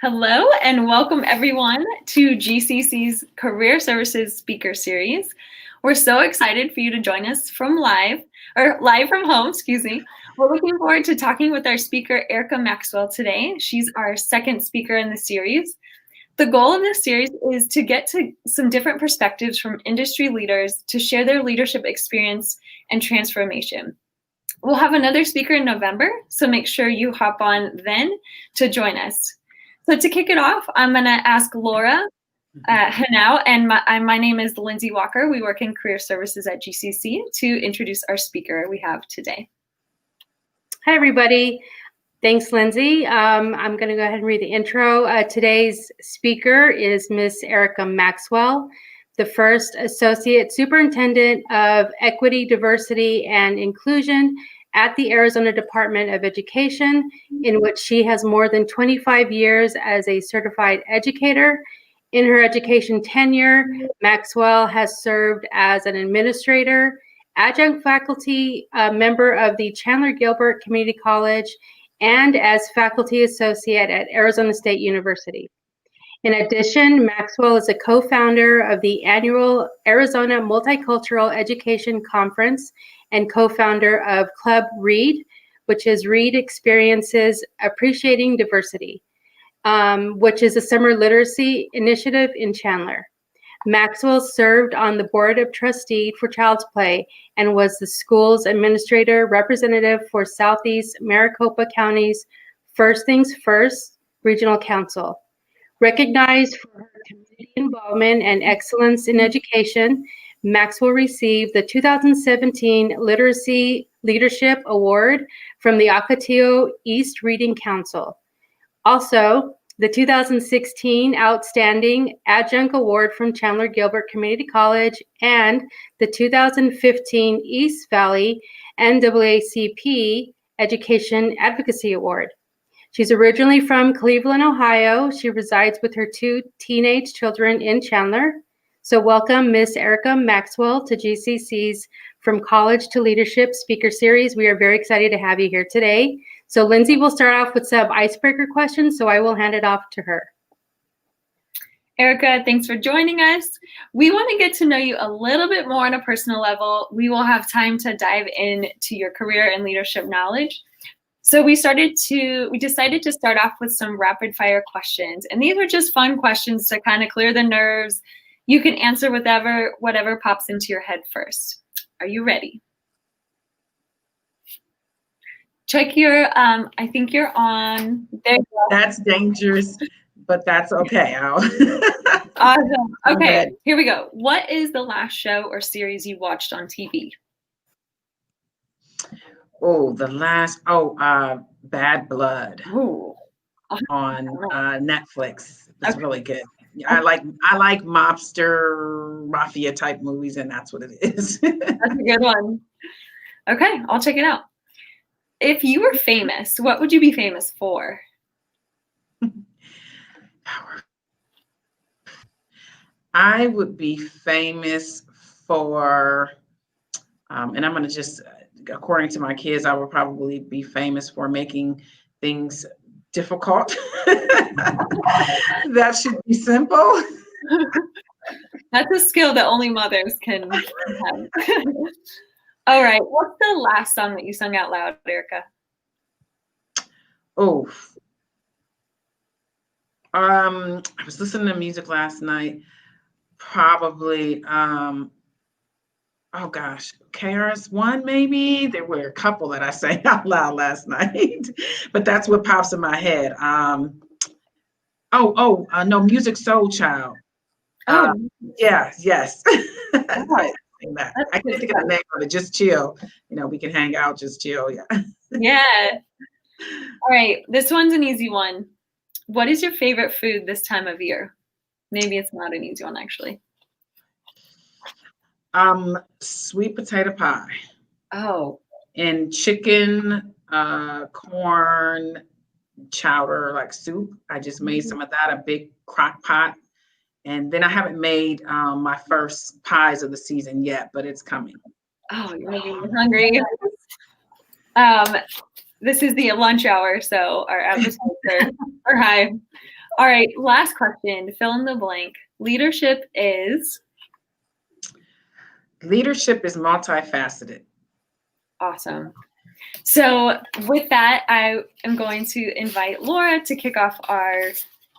Hello and welcome everyone to GCC's Career Services Speaker Series. We're so excited for you to join us live from home, We're looking forward to talking with our speaker, Erica Maxwell, today. She's our second speaker in the series. The goal of this series is to get to some different perspectives from industry leaders to share their leadership experience and transformation. We'll have another speaker in November, so make sure you hop on then to join us. So to kick it off, I'm going to ask Laura Hanau, and my name is Lindsay Walker. We work in career services at GCC to introduce our speaker we have today. Hi, everybody. Thanks, Lindsay. I'm going to go ahead and read the intro. Today's speaker is Miss Erica Maxwell, the first Associate Superintendent of Equity, Diversity, and Inclusion at the Arizona Department of Education, in which she has more than 25 years as a certified educator. In her education tenure, Maxwell has served as an administrator, adjunct faculty, member of the Chandler Gilbert Community College, and as faculty associate at Arizona State University. In addition, Maxwell is a co-founder of the annual Arizona Multicultural Education Conference and co-founder of Club READ, which is Read Experiences Appreciating Diversity, which is a summer literacy initiative in Chandler. Maxwell served on the board of trustee for Child's Play and was the school's administrator representative for Southeast Maricopa County's First Things First Regional Council. Recognized for her community involvement and excellence in education, Maxwell received the 2017 Literacy Leadership Award from the Ocotillo East Reading Council. Also, the 2016 Outstanding Adjunct Award from Chandler Gilbert Community College and the 2015 East Valley NAACP Education Advocacy Award. She's originally from Cleveland, Ohio. She resides with her two teenage children in Chandler. So welcome, Miss Erica Maxwell, to GCC's From College to Leadership Speaker Series. We are very excited to have you here today. So Lindsay will start off with some icebreaker questions, so I will hand it off to her. Erica, thanks for joining us. We want to get to know you a little bit more on a personal level. We will have time to dive into your career and leadership knowledge. So we decided to start off with some rapid fire questions. And these are just fun questions to kind of clear the nerves. You can answer whatever pops into your head first. Are you ready? Check your, I think you're on. There you go. That's dangerous, but that's okay. Awesome. Okay, here we go. What is the last show or series you watched on TV? Bad Blood. Ooh. On Netflix. That's really good. I like mobster mafia type movies, and that's what it is. That's a good one. Okay, I'll check it out. If you were famous, what would you be famous for? I would be famous for, and I'm going to just, according to my kids, I would probably be famous for making things difficult. That should be simple. That's a skill that only mothers can have. All right. What's the last song that you sung out loud, Erica? I was listening to music last night. Probably, KRS-One maybe. There were a couple that I sang out loud last night, but that's what pops in my head. No, Music Soul Child. Yes. That. I can't think of the name of it. Just chill. We can hang out, just chill. Yeah. Yeah. All right. This one's an easy one. What is your favorite food this time of year? Maybe it's not an easy one, actually. Sweet potato pie. Oh. And chicken, corn, chowder, like soup. I just made some of that, a big crock pot. And then I haven't made my first pies of the season yet, but it's coming. Oh, you're making me hungry. This is the lunch hour, so our appetizers are high. All right, last question, fill in the blank. Leadership is? Leadership is multifaceted. Awesome. So with that, I am going to invite Laura to kick off our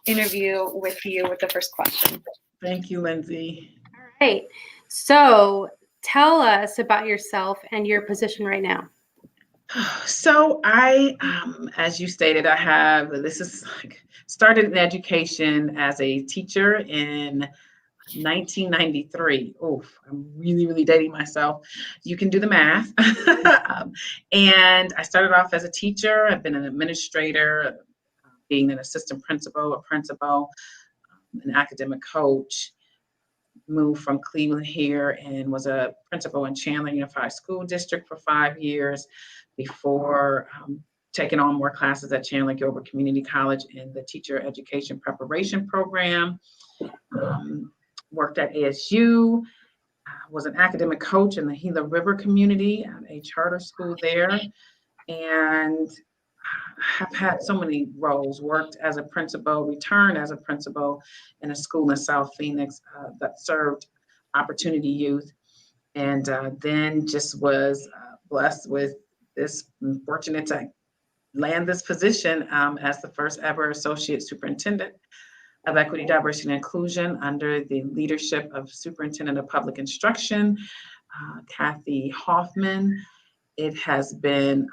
interview with you with the first question. Thank you, Lindsay. All right. So tell us about yourself and your position right now. So I, as you stated, started in education as a teacher in 1993. Oof, I'm really, really dating myself. You can do the math. And I started off as a teacher. I've been an administrator, being an assistant principal, a principal, an academic coach. Moved from Cleveland here and was a principal in Chandler Unified School District for 5 years before taking on more classes at Chandler Gilbert Community College in the teacher education preparation program. Worked at ASU, was an academic coach in the Gila River community at a charter school there, and have had so many roles, worked as a principal, returned as a principal in a school in South Phoenix that served opportunity youth, and then just was blessed with this, fortunate to land this position as the first ever Associate Superintendent of Equity, Diversity, and Inclusion under the leadership of Superintendent of Public Instruction, Kathy Hoffman. It has been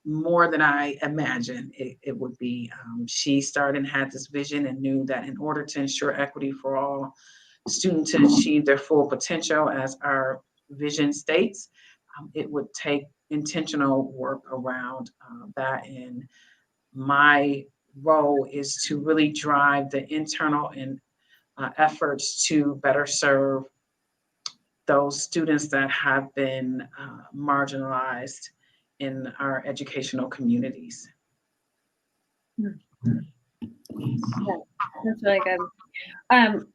more than I imagined it would be. She started and had this vision and knew that in order to ensure equity for all students to achieve their full potential, as our vision states, it would take intentional work around that. And my role is to really drive the internal and efforts to better serve those students that have been marginalized in our educational communities. Yeah, that's really good.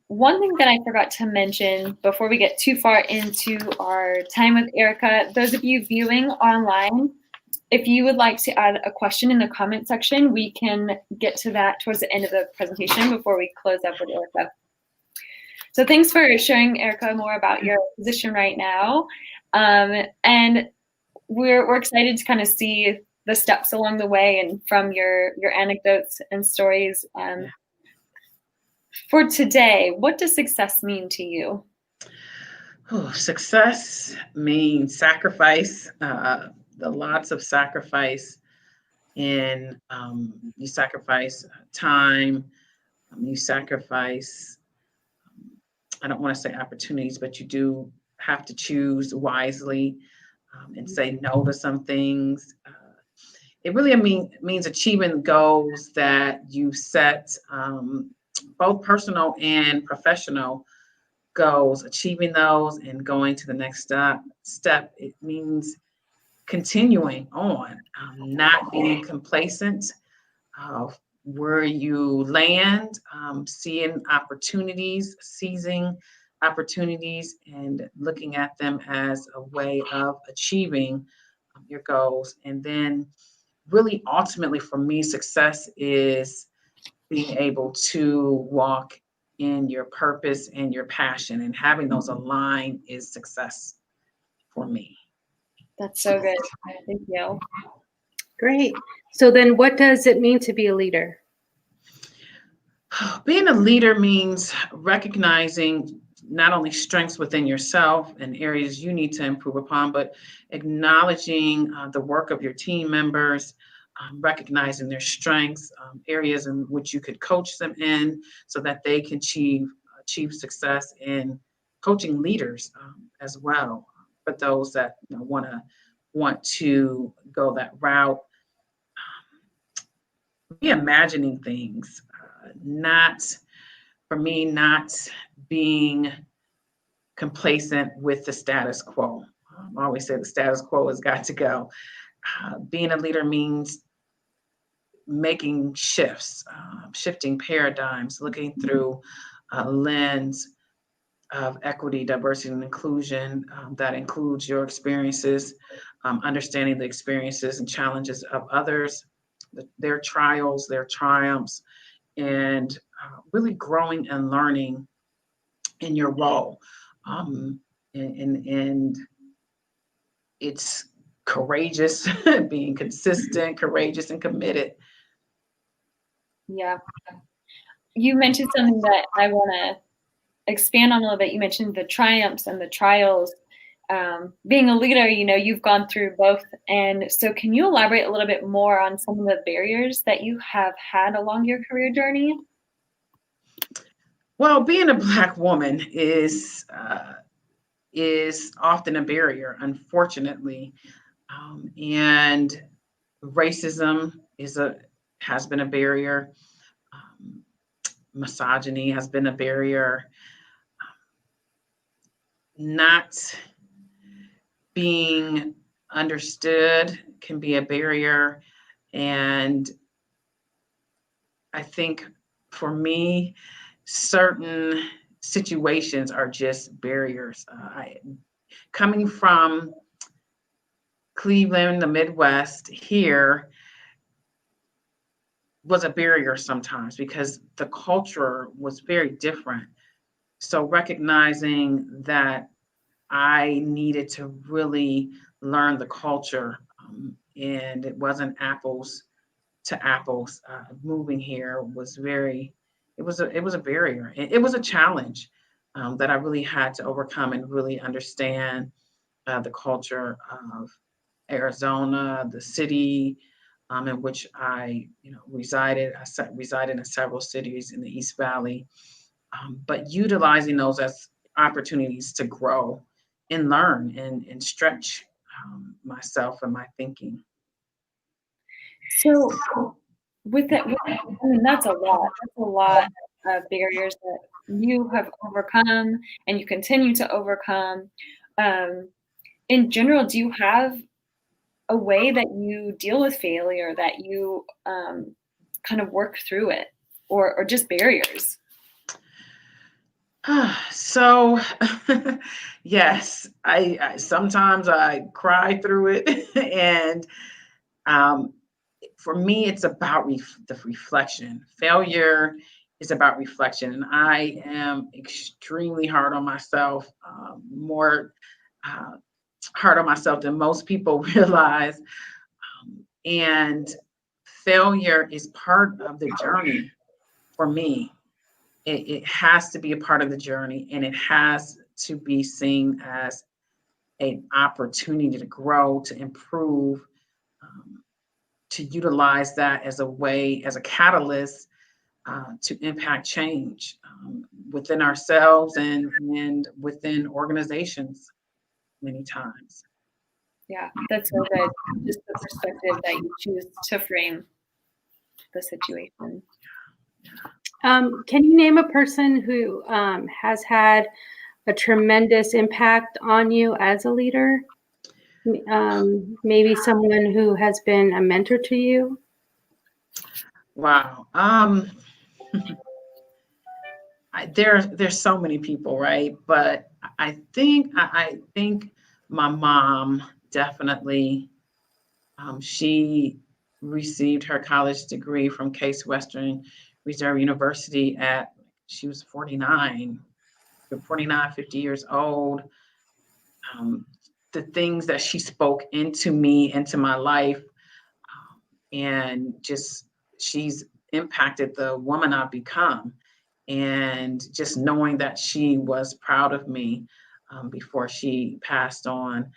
One thing that I forgot to mention before we get too far into our time with Erica, those of you viewing online, if you would like to add a question in the comment section, we can get to that towards the end of the presentation before we close up with Erica. So thanks for sharing, Erica, more about your position right now. And we're excited to kind of see the steps along the way and from your anecdotes and stories. For today, what does success mean to you? Oh, success means sacrifice, the lots of sacrifice in you sacrifice time, you sacrifice, I don't want to say opportunities, but you do have to choose wisely and say no to some things. It really means achieving goals that you set, both personal and professional goals, achieving those and going to the next step. It means continuing on, not being complacent where you land, seeing opportunities, seizing opportunities, and looking at them as a way of achieving your goals. And then really ultimately for me, success is being able to walk in your purpose and your passion, and having those align is success for me. That's so good. Thank you. Great. So then what does it mean to be a leader? Being a leader means recognizing not only strengths within yourself and areas you need to improve upon, but acknowledging the work of your team members, recognizing their strengths, areas in which you could coach them in so that they can achieve success, in coaching leaders as well. For those that want to go that route, reimagining things, not being complacent with the status quo. I always say the status quo has got to go. Being a leader means making shifts, shifting paradigms, looking through a lens of equity, diversity, and inclusion that includes your experiences, understanding the experiences and challenges of others, their trials, their triumphs, and really growing and learning in your role. And it's courageous, being consistent, courageous, and committed. Yeah. You mentioned something that I want to expand on a little bit. You mentioned the triumphs and the trials. Being a leader, you've gone through both. And so can you elaborate a little bit more on some of the barriers that you have had along your career journey? Well, being a Black woman is often a barrier, unfortunately. And racism has been a barrier. Misogyny has been a barrier. Not being understood can be a barrier. And I think for me, certain situations are just barriers. Coming from Cleveland, the Midwest, here was a barrier sometimes because the culture was very different. So recognizing that I needed to really learn the culture, and it wasn't apples to apples. Moving here was it was a barrier. It was a challenge that I really had to overcome and really understand the culture of Arizona, the city in which I resided. I resided in several cities in the East Valley, but utilizing those as opportunities to grow and learn and stretch myself and my thinking. So with that, that's a lot. That's a lot of barriers that you have overcome and you continue to overcome. In general, do you have a way that you deal with failure, that you kind of work through it, or just barriers? So, yes, I sometimes I cry through it, and for me, it's about the reflection. Failure is about reflection, and I am extremely hard on myself, more hard on myself than most people realize. And failure is part of the journey for me. It has to be a part of the journey, and it has to be seen as an opportunity to grow, to improve, to utilize that as a way, as a catalyst to impact change within ourselves and within organizations many times. Yeah, that's so good. Just the perspective that you choose to frame the situation. Can you name a person who has had a tremendous impact on you as a leader? Maybe someone who has been a mentor to you? Wow. There's so many people, right? But I think my mom definitely. She received her college degree from Case Western Reserve University she was 49, 50 years old. The things that she spoke into me, into my life, and just she's impacted the woman I've become. And just knowing that she was proud of me before she passed on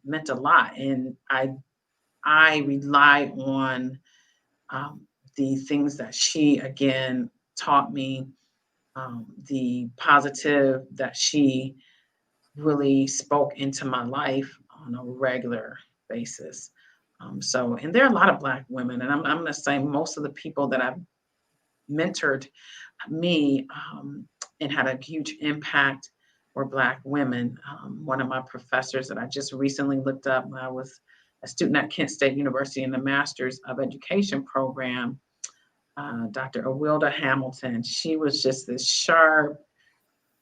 meant a lot. And I rely on the things that she again taught me, the positive that she really spoke into my life on a regular basis. And there are a lot of Black women, and I'm going to say most of the people that have mentored me and had a huge impact were Black women. One of my professors that I just recently looked up when I was a student at Kent State University in the Master's of Education program, Dr. Awilda Hamilton. She was just this sharp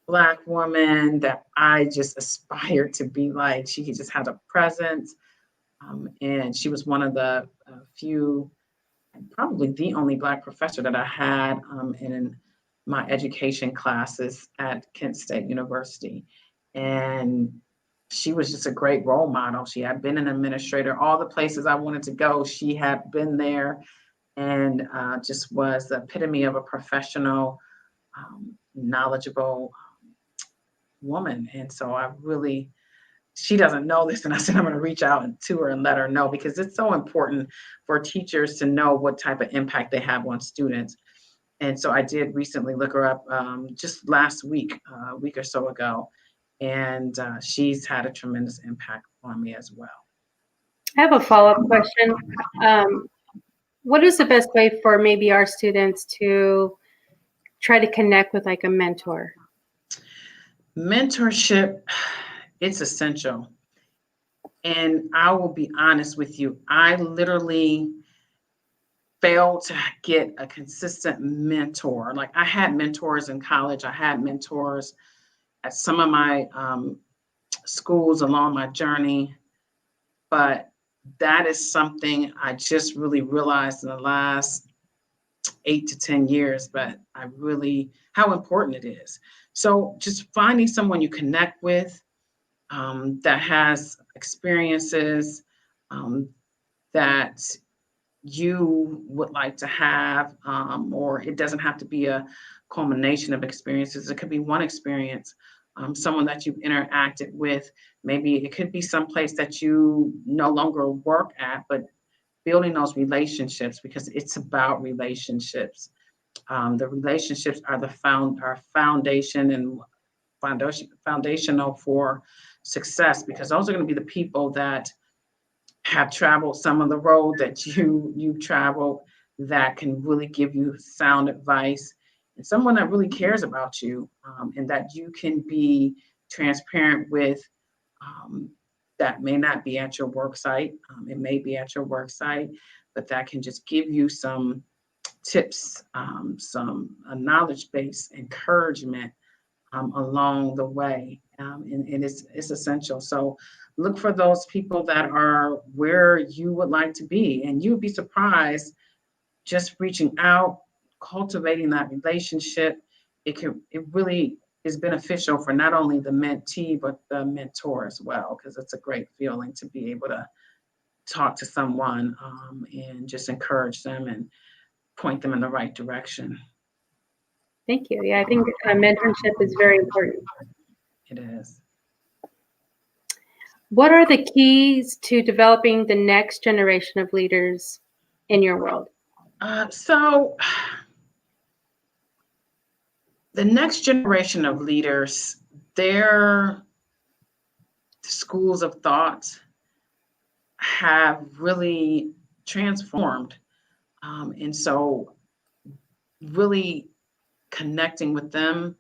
Black woman that I just aspired to be like. She just had a presence, and she was one of the few probably the only Black professor that I had in my education classes at Kent State University. And she was just a great role model. She had been an administrator, all the places I wanted to go, she had been there, and just was the epitome of a professional, knowledgeable woman. And so she doesn't know this, and I said I'm going to reach out to her and let her know, because it's so important for teachers to know what type of impact they have on students. And so I did recently look her up just last week, a week or so ago, and she's had a tremendous impact on me as well. I have a follow-up question. What is the best way for maybe our students to try to connect with like a mentor? Mentorship, it's essential. And I will be honest with you, I literally failed to get a consistent mentor. Like, I had mentors in college, I had mentors at some of my schools along my journey, but that is something I just really realized in the last 8 to 10 years, but how important it is. So just finding someone you connect with that has experiences that you would like to have, or it doesn't have to be a culmination of experiences. It could be one experience, someone that you've interacted with. Maybe it could be someplace that you no longer work at, but building those relationships, because it's about relationships. The relationships are foundation and foundational for success, because those are going to be the people that have traveled some of the road that you've traveled, that can really give you sound advice, and someone that really cares about you, and that you can be transparent with. That may not be at your work site. It may be at your work site, but that can just give you some tips, some knowledge-based encouragement along the way, and it's essential. So look for those people that are where you would like to be, and you would be surprised, just reaching out, cultivating that relationship. It really is beneficial for not only the mentee but the mentor as well, because it's a great feeling to be able to talk to someone and just encourage them and point them in the right direction. Thank you. Yeah, I think mentorship is very important. It is. What are the keys to developing the next generation of leaders in your world? So the next generation of leaders, their schools of thought have really transformed. And so really connecting with them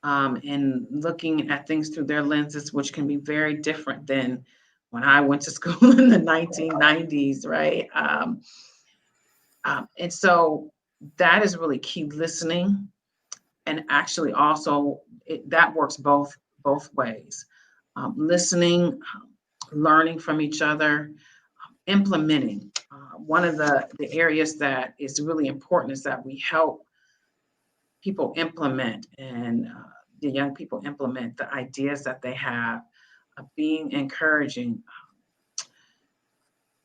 and looking at things through their lenses, which can be very different than when I went to school in the 1990s, right? And so that is really key, listening. And actually also that works both ways. Listening, learning from each other, implementing. One of the areas that is really important is that we help people implement, and the young people implement the ideas that they have, being encouraging,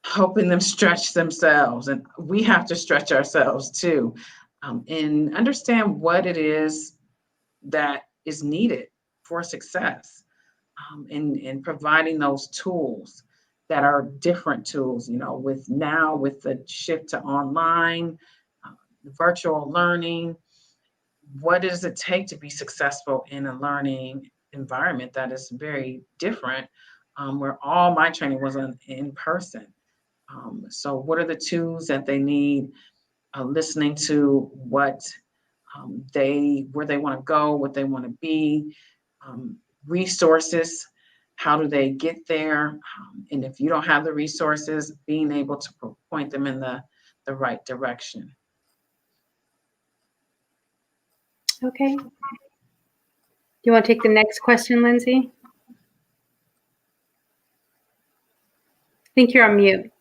helping them stretch themselves. And we have to stretch ourselves too, and understand what it is that is needed for success, and providing those tools that are different tools, with the shift to online, virtual learning. What does it take to be successful in a learning environment that is very different, where all my training was in person? So what are the tools that they need? Listening to where they want to go, what they want to be, resources, how do they get there? And if you don't have the resources, being able to point them in the right direction. Okay. Do you want to take the next question, Lindsay? I think you're on mute.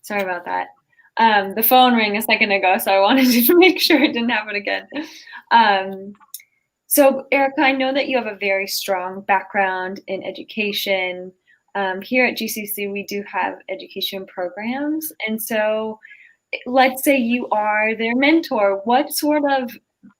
Sorry about that. The phone rang a second ago, so I wanted to make sure it didn't happen again. So Erica, I know that you have a very strong background in education. Here at GCC, we do have education programs. And so let's say you are their mentor. What sort of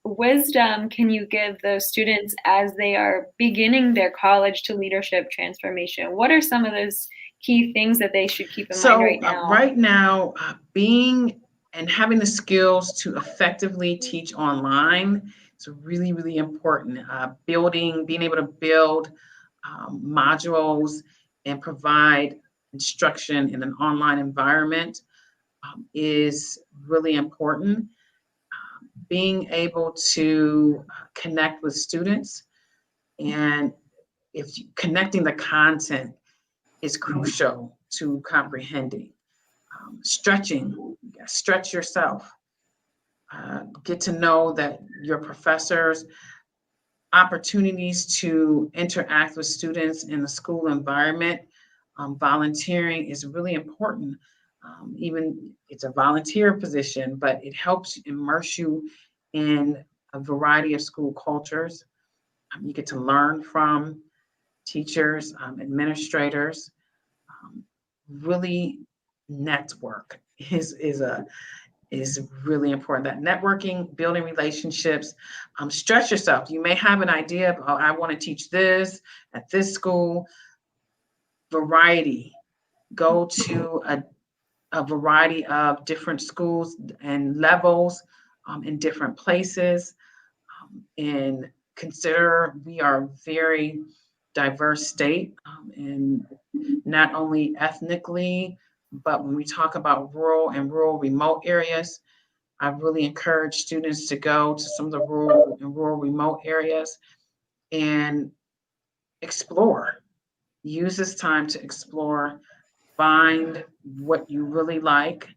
wisdom can you give those students as they are beginning their college to leadership transformation? What are some of those key things that they should keep in mind right now? Right now, being and having the skills to effectively teach online is really, really important. Being able to build modules and provide instruction in an online environment is really important. Being able to connect with students, and connecting the content is crucial to comprehending. Stretching, stretch yourself. Get to know that your professors, opportunities to interact with students in the school environment. Volunteering is really important. Even it's a volunteer position, but it helps immerse you in a variety of school cultures. You get to learn from teachers, administrators. Really, network is really important. That networking, building relationships, stretch yourself. You may have an idea of, oh, I want to teach this at this school. Variety. Go to a variety of different schools and levels in different places. And consider we are a very diverse state, and not only ethnically, but when we talk about rural and rural remote areas, I really encourage students to go to some of the rural and rural remote areas and explore. Use this time to explore, find what you really like.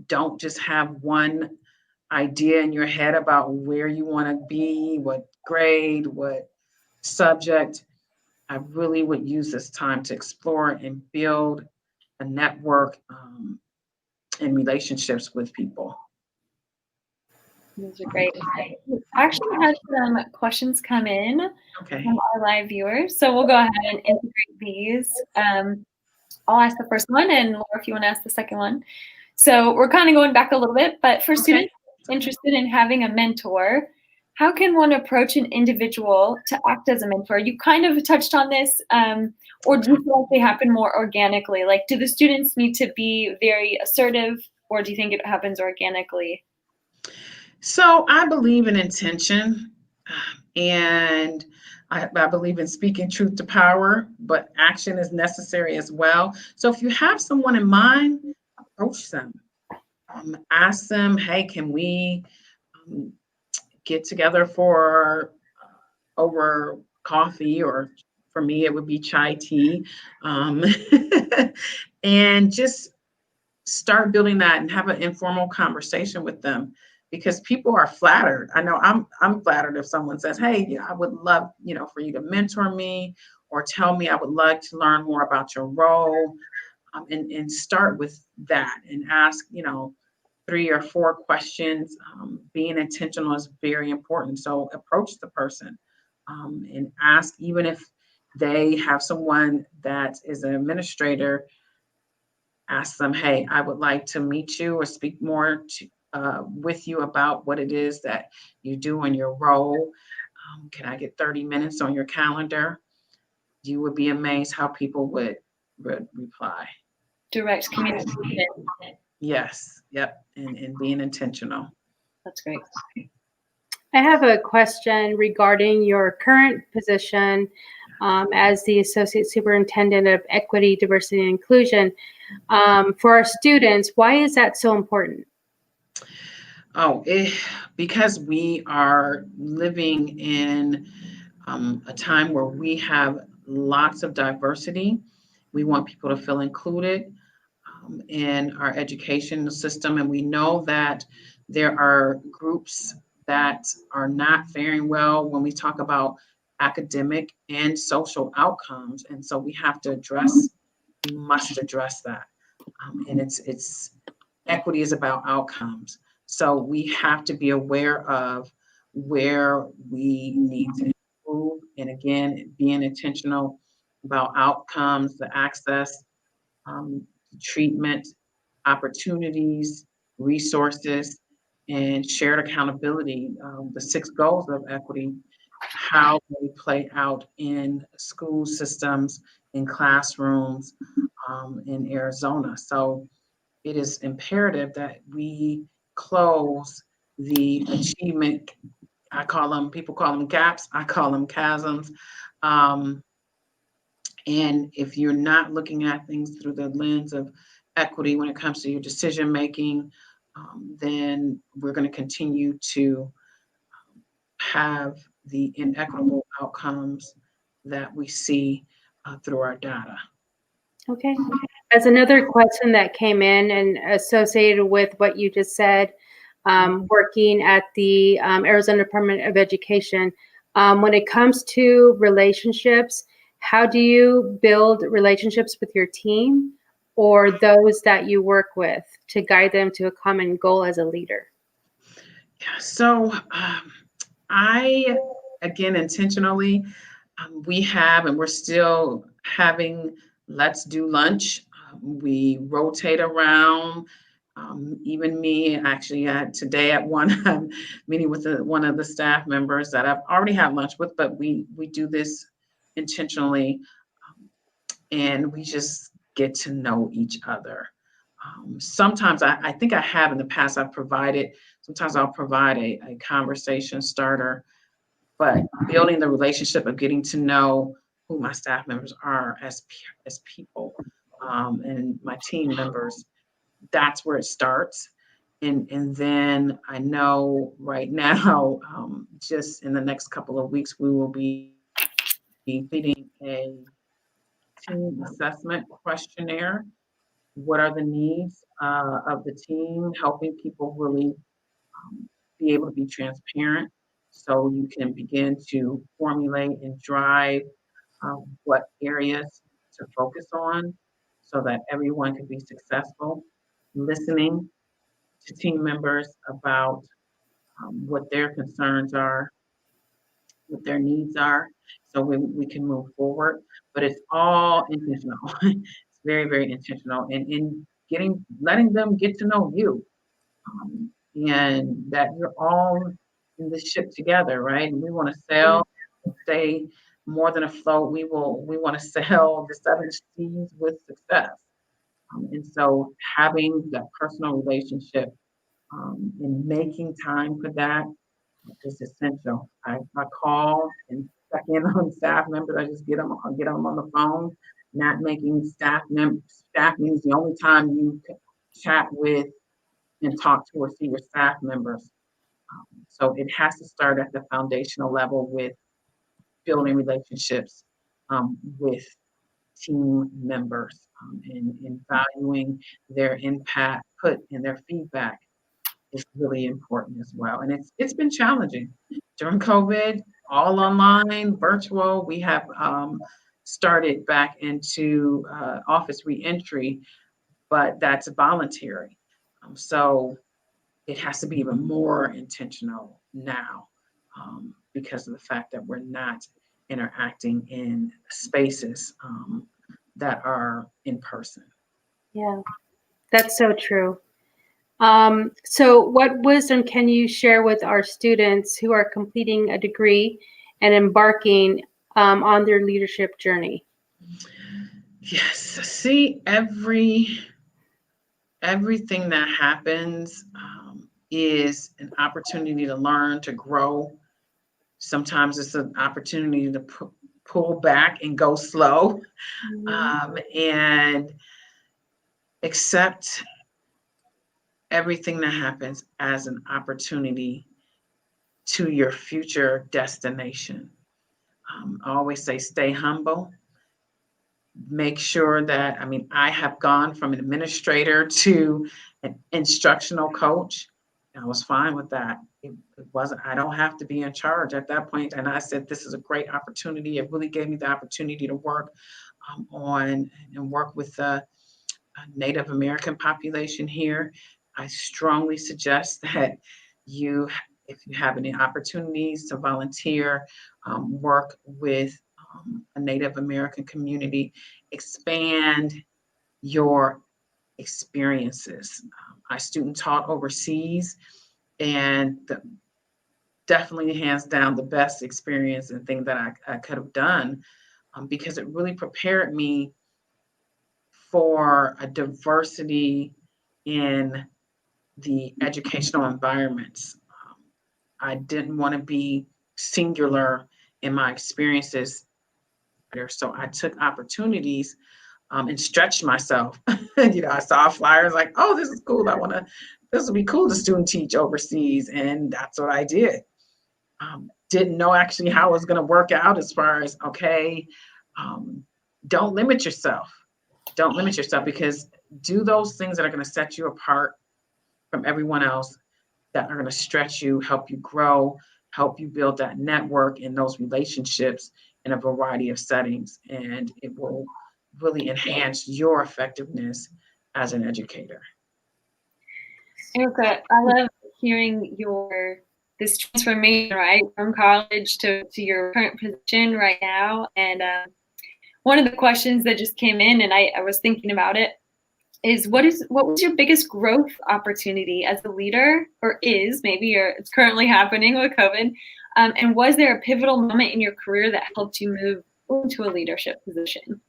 Don't just have one idea in your head about where you want to be, what grade, what subject. I really would use this time to explore and build a network and relationships with people. Those are great. I actually had some questions come in from our live viewers, so we'll go ahead and integrate these. I'll ask the first one, and Laura, if you want to ask the second one. So we're kind of going back a little bit, but for students interested in having a mentor, how can one approach an individual to act as a mentor? You kind of touched on this, or do you feel like they happen more organically? Like, do the students need to be very assertive, or do you think it happens organically? So I believe in intention, and I believe in speaking truth to power, but action is necessary as well. So if you have someone in mind, approach them. Ask them, hey, can we get together for over coffee, or for me, it would be chai tea, and just start building that and have an informal conversation with them, because people are flattered. I know I'm flattered if someone says, hey, yeah, I would love, for you to mentor me, or tell me I would like to learn more about your role, and start with that and ask, 3 or 4 questions. Being intentional is very important. So approach the person and ask, even if they have someone that is an administrator, ask them, hey, I would like to meet you or speak more with you about what it is that you do in your role. Can I get 30 minutes on your calendar? You would be amazed how people would reply. Direct communication. Yes. Yep. And being intentional. That's great. I have a question regarding your current position as the Associate Superintendent of Equity, Diversity, and Inclusion. For our students, why is that so important? Because we are living in a time where we have lots of diversity. We want people to feel included in our education system. And we know that there are groups that are not faring well when we talk about academic and social outcomes. And so we must address that. and it's equity is about outcomes. So we have to be aware of where we need to improve. And again, being intentional about outcomes, the access, treatment, opportunities, resources, and shared accountability. The 6 goals of equity, how they play out in school systems, in classrooms, in Arizona. So it is imperative that we close the achievement. People call them gaps, I call them chasms. And if you're not looking at things through the lens of equity when it comes to your decision making, then we're going to continue to have the inequitable outcomes that we see through our data. Okay. As another question that came in and associated with what you just said, working at the Arizona Department of Education, when it comes to relationships, how do you build relationships with your team or those that you work with to guide them to a common goal as a leader? Yeah, so I, again, intentionally, we have, and we're still having, let's do lunch. We rotate around. Even me, actually, today at one, I'm meeting with one of the staff members that I've already had lunch with, but we do this intentionally, and we just get to know each other. Sometimes I think I have in the past, sometimes I'll provide a conversation starter, but building the relationship of getting to know who my staff members are as people, and my team members, that's where it starts. And then I know right now, just in the next couple of weeks, we will be completing a team assessment questionnaire. What are the needs of the team? Helping people really be able to be transparent so you can begin to formulate and drive what areas to focus on so that everyone can be successful. Listening to team members about what their concerns are, what their needs are, so we can move forward. But it's all intentional. It's very, very intentional. And in letting them get to know you, and that you're all in this ship together, right? And we want to sell, stay more than afloat. We want to sell the 7 C's with success. And so having that personal relationship, and making time for that is essential. I call and check in on staff members. I just get them on the phone. Not making staff means the only time you can chat with and talk to or see your staff members. So it has to start at the foundational level with building relationships with team members, and valuing their input and their feedback is really important as well. And it's been challenging during COVID, all online, virtual. We have started back into office reentry, but that's voluntary. So it has to be even more intentional now, because of the fact that we're not interacting in spaces that are in person. Yeah, that's so true. So what wisdom can you share with our students who are completing a degree and embarking on their leadership journey? Yes, see, everything that happens is an opportunity to learn, to grow. Sometimes it's an opportunity to pull back and go slow, and accept everything that happens as an opportunity to your future destination. I always say, stay humble. Make sure that, I have gone from an administrator to an instructional coach. I was fine with that. It wasn't, I don't have to be in charge at that point. And I said, this is a great opportunity. It really gave me the opportunity to work on and work with the Native American population here. I strongly suggest that you, if you have any opportunities to volunteer, work with a Native American community, expand your experiences. I student taught overseas, and definitely hands down the best experience and thing that I could have done, because it really prepared me for a diversity in the educational environments. I didn't want to be singular in my experiences, so I took opportunities and stretched myself. I saw flyers like, oh, this is cool. This would be cool to student teach overseas. And that's what I did. Didn't know actually how it was going to work out as far as, okay, don't limit yourself. Don't limit yourself, because do those things that are going to set you apart from everyone else, that are going to stretch you, help you grow, help you build that network and those relationships in a variety of settings. And it will really enhance your effectiveness as an educator. Erica, I love hearing this transformation, right, from college to your current position right now. And one of the questions that just came in, and I was thinking about it, is what was your biggest growth opportunity as a leader, or it's currently happening with COVID, and was there a pivotal moment in your career that helped you move into a leadership position?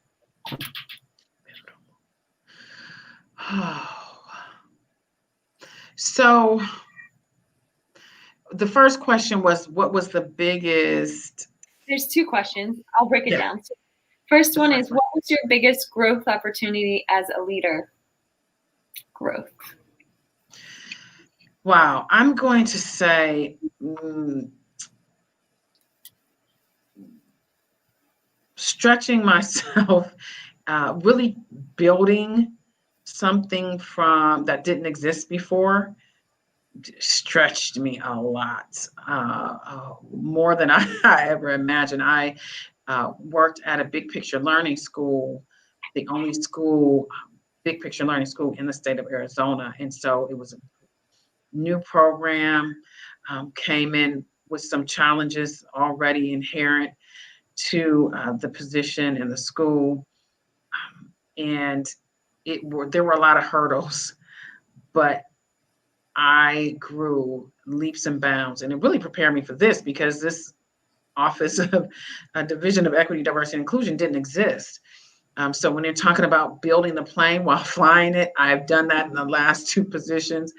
So the first question was, what was the biggest? There's two questions. I'll break it down. So first one is, what was your biggest growth opportunity as a leader? Growth. Wow, I'm going to say stretching myself, really building something from that didn't exist before, stretched me a lot, more than I ever imagined. I worked at a big picture learning school, the only school, big picture learning school in the state of Arizona. And so it was a new program, came in with some challenges already inherent to the position in the school. And there were a lot of hurdles, but I grew leaps and bounds, and it really prepared me for this, because this Office of Division of Equity, Diversity, and Inclusion didn't exist. So when you're talking about building the plane while flying it, I've done that in the last two positions,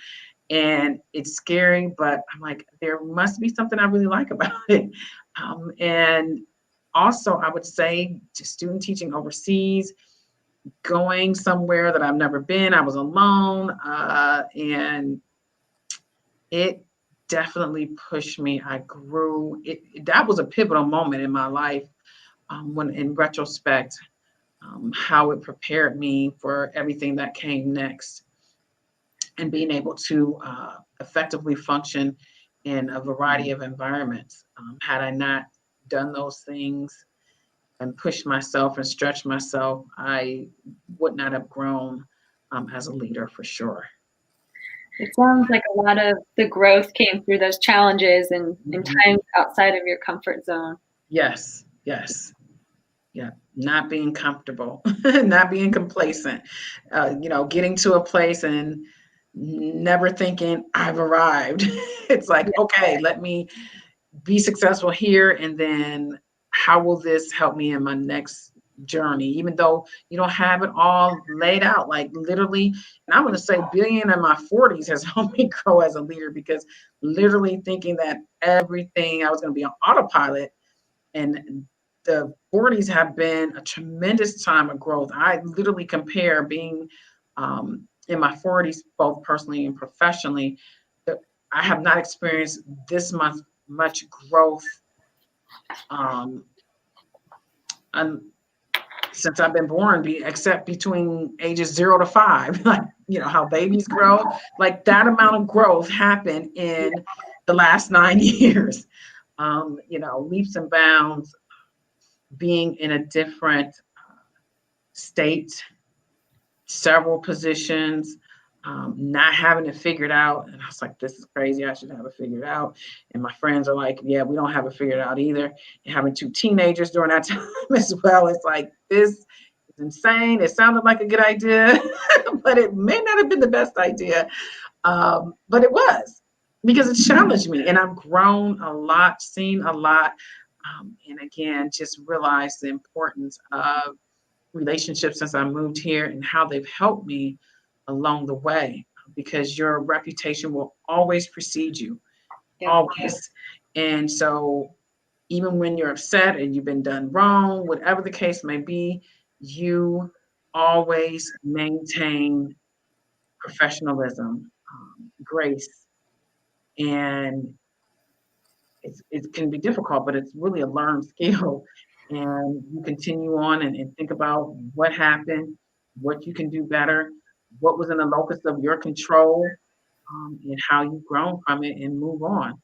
and it's scary, but I'm like, there must be something I really like about it. And also, I would say, to student teaching overseas, going somewhere that I've never been, I was alone, and it definitely pushed me. I grew. That was a pivotal moment in my life, when, in retrospect, how it prepared me for everything that came next, and being able to effectively function in a variety of environments. Had I not done those things and pushed myself and stretched myself, I would not have grown as a leader, for sure. It sounds like a lot of the growth came through those challenges and times outside of your comfort zone. Yes. Yeah. Not being comfortable, not being complacent, getting to a place and never thinking I've arrived. It's like, okay, let me be successful here, and then how will this help me in my next journey, even though you don't have it all laid out, like literally. And I'm going to say being in my 40s has helped me grow as a leader, because literally thinking that everything I was going to be on autopilot, and the 40s have been a tremendous time of growth. I literally compare being in my 40s, both personally and professionally, that I have not experienced this much growth since I've been born, except between ages 0 to 5. Like, how babies grow, like that amount of growth happened in the last 9 years. Leaps and bounds, being in a different state, several positions, not having it figured out. And I was like, this is crazy. I should have it figured out. And my friends are like, yeah, we don't have it figured out either. And having 2 teenagers during that time as well, it's like, this is insane. It sounded like a good idea, but it may not have been the best idea. But it was, because it challenged me, and I've grown a lot, seen a lot. And again, just realized the importance of relationships since I moved here and how they've helped me along the way, because your reputation will always precede you, always. And so even when you're upset and you've been done wrong, whatever the case may be, you always maintain professionalism, grace, and it can be difficult, but it's really a learned skill. And you continue on and think about what happened, what you can do better, what was in the locus of your control, and how you've grown from it and move on.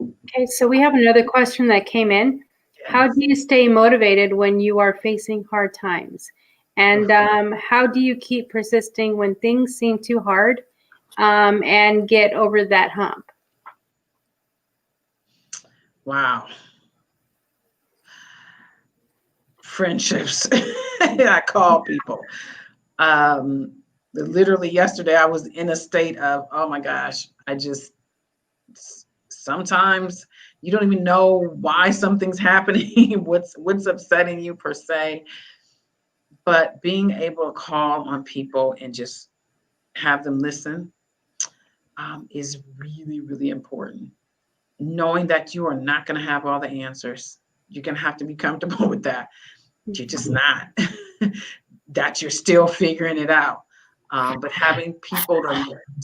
Okay, so we have another question that came in. How do you stay motivated when you are facing hard times? And how do you keep persisting when things seem too hard, and get over that hump? Wow. Friendships. I call people. Literally yesterday, I was in a state of, oh my gosh, sometimes you don't even know why something's happening, what's upsetting you per se. But being able to call on people and just have them listen is really, really important. Knowing that you are not going to have all the answers. You're going to have to be comfortable with that. You're just not. That you're still figuring it out. But having people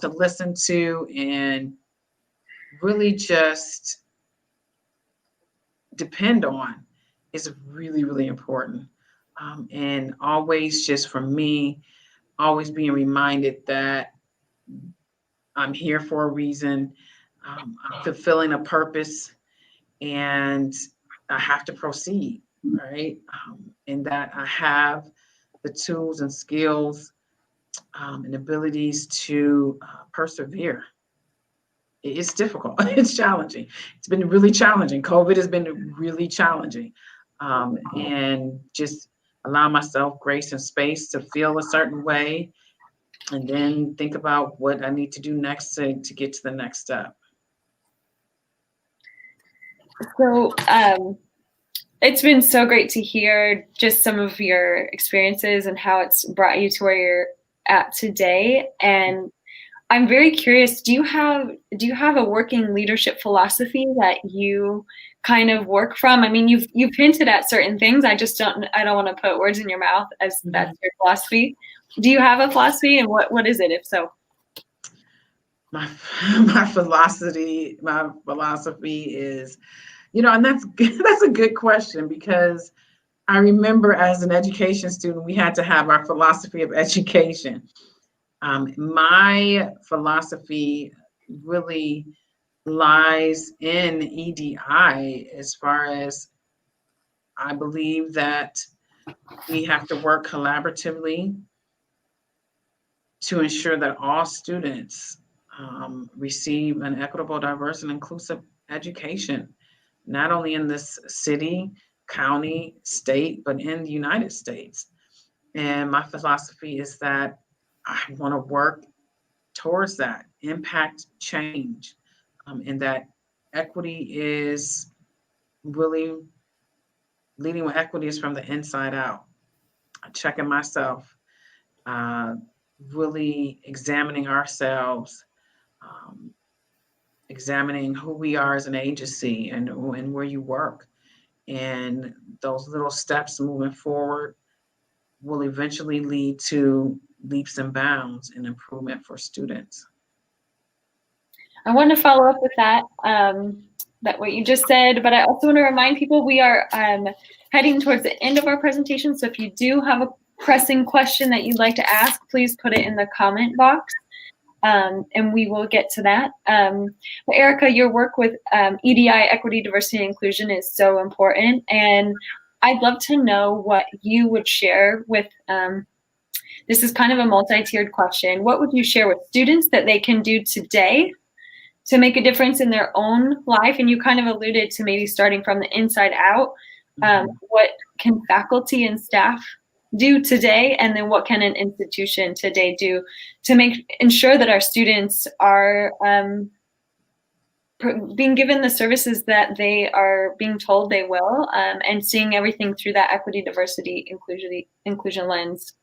to listen to and really just depend on is really, really important. And always, just for me, always being reminded that I'm here for a reason. I'm fulfilling a purpose, and I have to proceed, right? And that I have the tools and skills and abilities to persevere. It's difficult. It's challenging. It's been really challenging. COVID has been really challenging. And just allow myself grace and space to feel a certain way, and then think about what I need to do next to get to the next step. So it's been so great to hear just some of your experiences and how it's brought you to where you're at today. And I'm very curious, do you have a working leadership philosophy that you kind of work from? I mean, you've hinted at certain things. I don't want to put words in your mouth as that's your philosophy. Do you have a philosophy, and what is it, if so? My philosophy is, and that's a good question, because I remember as an education student, we had to have our philosophy of education. My philosophy really lies in EDI, as far as I believe that we have to work collaboratively to ensure that all students receive an equitable, diverse, and inclusive education, not only in this city, county, state, but in the United States. And my philosophy is that I want to work towards that, impact change, and that equity is really leading with equity is from the inside out. Checking myself, really examining ourselves, examining who we are as an agency and where you work. And those little steps moving forward will eventually lead to leaps and bounds and improvement for students. I want to follow up with that what you just said, but I also want to remind people we are heading towards the end of our presentation. So if you do have a pressing question that you'd like to ask, please put it in the comment box, and we will get to that. But Erica, your work with EDI, equity, diversity, and inclusion is so important. And I'd love to know what you would share with, this is kind of a multi-tiered question. What would you share with students that they can do today to make a difference in their own life? And you kind of alluded to maybe starting from the inside out. What can faculty and staff do today? And then what can an institution today do to ensure that our students are being given the services that they are being told they will, and seeing everything through that equity, diversity, inclusion lens?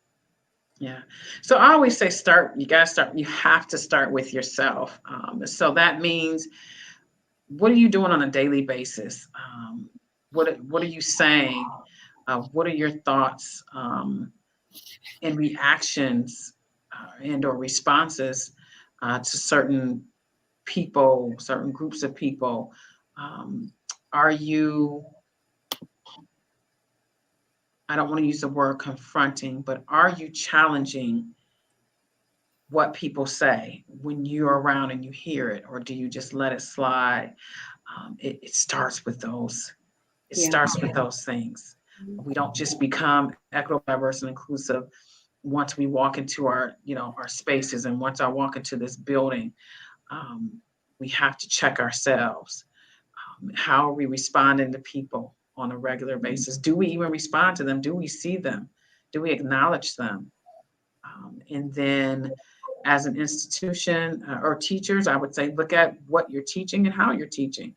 Yeah. So I always say you have to start with yourself. So that means, what are you doing on a daily basis? What are you saying? What are your thoughts and reactions and or responses to certain people, certain groups of people? Are you, I don't want to use the word confronting, but are you challenging what people say when you're around and you hear it, or do you just let it slide? It starts with those. It starts with those things. We don't just become equitable, diverse, and inclusive once we walk into our spaces, and once I walk into this building. We have to check ourselves. How are we responding to people on a regular basis? Do we even respond to them? Do we see them? Do we acknowledge them? And then as an institution or teachers, I would say, look at what you're teaching and how you're teaching.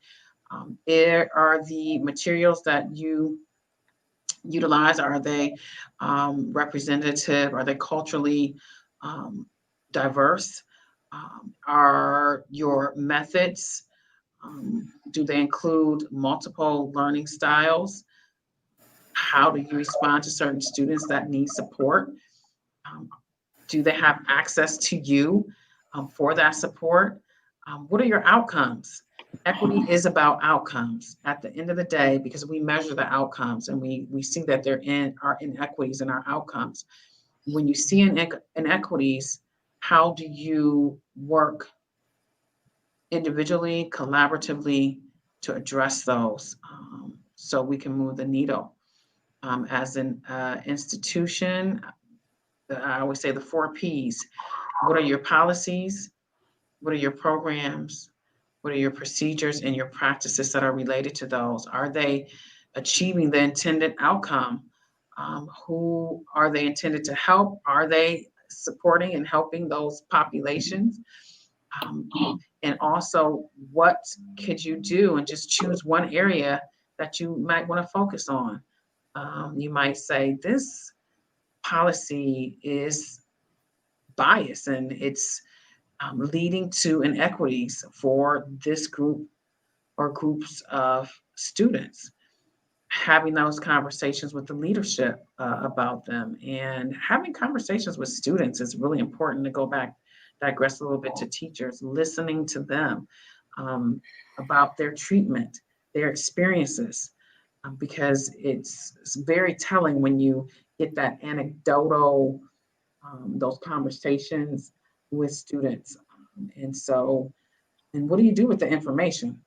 Are the materials that you utilize, are they representative? Are they culturally diverse? Are your methods, do they include multiple learning styles? How do you respond to certain students that need support? Do they have access to you for that support? What are your outcomes? Equity is about outcomes at the end of the day, because we measure the outcomes and we see that there are inequities in our outcomes. When you see inequities, how do you work individually, collaboratively to address those so we can move the needle? As an institution, I always say the 4 Ps. What are your policies? What are your programs? What are your procedures and your practices that are related to those? Are they achieving the intended outcome? Who are they intended to help? Are they supporting and helping those populations? And also, what could you do? And just choose one area that you might want to focus on. You might say, this policy is biased and it's leading to inequities for this group or groups of students. Having those conversations with the leadership about them, and having conversations with students is really important. To go back, digress a little bit to teachers, listening to them about their treatment, their experiences, because it's very telling when you get that anecdotal, those conversations with students. And what do you do with the information?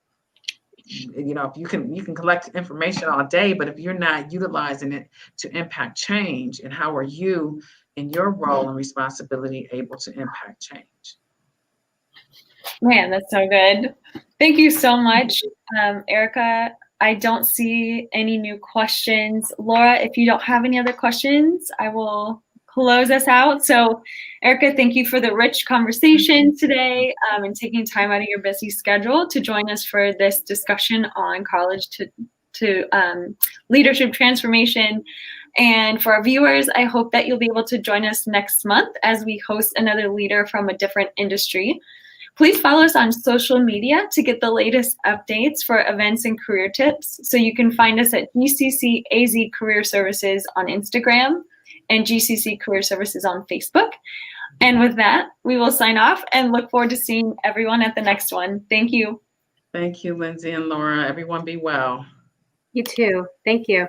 If you can collect information all day, but if you're not utilizing it to impact change, and how are you in your role and responsibility able to impact change? Man, that's so good. Thank you so much, Erica. I don't see any new questions. Laura, if you don't have any other questions, I will close us out. So Erica, thank you for the rich conversation today, and taking time out of your busy schedule to join us for this discussion on college to leadership transformation. And for our viewers, I hope that you'll be able to join us next month as we host another leader from a different industry. Please follow us on social media to get the latest updates for events and career tips. So you can find us at GCC AZ Career Services on Instagram and GCC Career Services on Facebook. And with that, we will sign off and look forward to seeing everyone at the next one. Thank you. Thank you, Lindsay and Laura. Everyone be well. You too. Thank you.